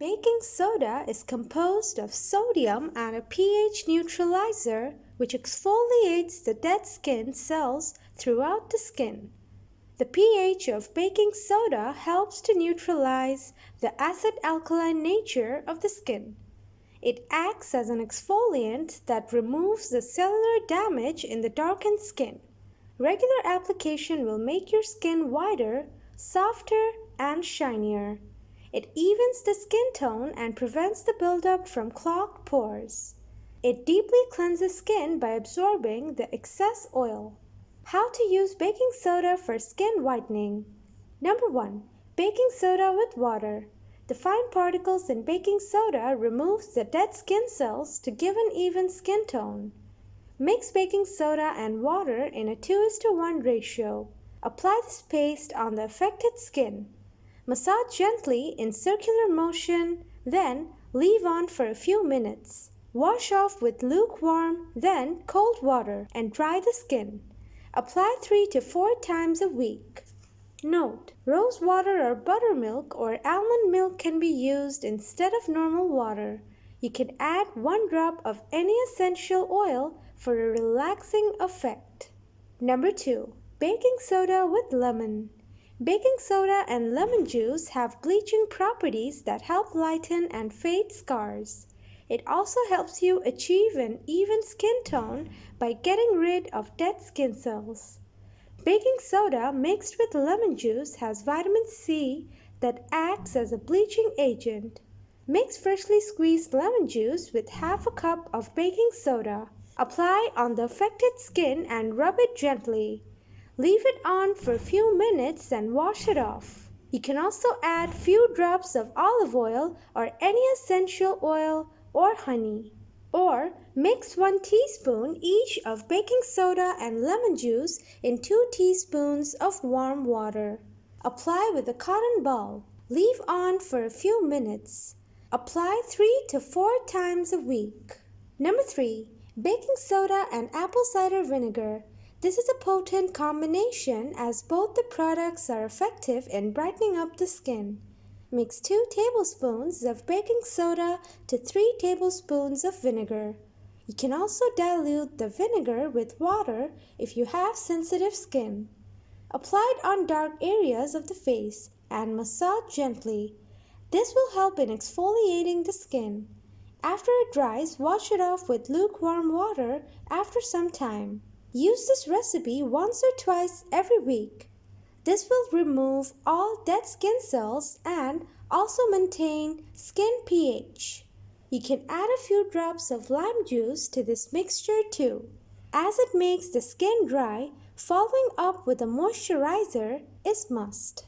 Baking soda is composed of sodium and a pH neutralizer which exfoliates the dead skin cells throughout the skin. The pH of baking soda helps to neutralize the acid-alkaline nature of the skin. It acts as an exfoliant that removes the cellular damage in the darkened skin. Regular application will make your skin whiter, softer, and shinier. It evens the skin tone and prevents the buildup from clogged pores. It deeply cleanses skin by absorbing the excess oil. How to use baking soda for skin whitening. Number 1. Baking soda with water. The fine particles in baking soda removes the dead skin cells to give an even skin tone. Mix baking soda and water in a 2:1 ratio. Apply this paste on the affected skin. Massage gently in circular motion, then leave on for a few minutes. Wash off with lukewarm, then cold water and dry the skin. Apply 3 to 4 times a week. Note: rose water or buttermilk or almond milk can be used instead of normal water. You can add 1 drop of any essential oil for a relaxing effect. Number 2. Baking soda with lemon. Baking soda and lemon juice have bleaching properties that help lighten and fade scars. It also helps you achieve an even skin tone by getting rid of dead skin cells. Baking soda mixed with lemon juice has vitamin C that acts as a bleaching agent. Mix freshly squeezed lemon juice with half a cup of baking soda. Apply on the affected skin and rub it gently. Leave it on for a few minutes and wash it off. You can also add few drops of olive oil or any essential oil or honey. Or mix 1 teaspoon each of baking soda and lemon juice in 2 teaspoons of warm water. Apply with a cotton ball. Leave on for a few minutes. Apply 3 to 4 times a week. Number 3. Baking soda and apple cider vinegar. This is a potent combination as both the products are effective in brightening up the skin. Mix 2 tablespoons of baking soda to 3 tablespoons of vinegar. You can also dilute the vinegar with water if you have sensitive skin. Apply it on dark areas of the face and massage gently. This will help in exfoliating the skin. After it dries, wash it off with lukewarm water after some time. Use this recipe once or twice every week. This will remove all dead skin cells and also maintain skin pH. You can add a few drops of lime juice to this mixture too. As it makes the skin dry, following up with a moisturizer is must.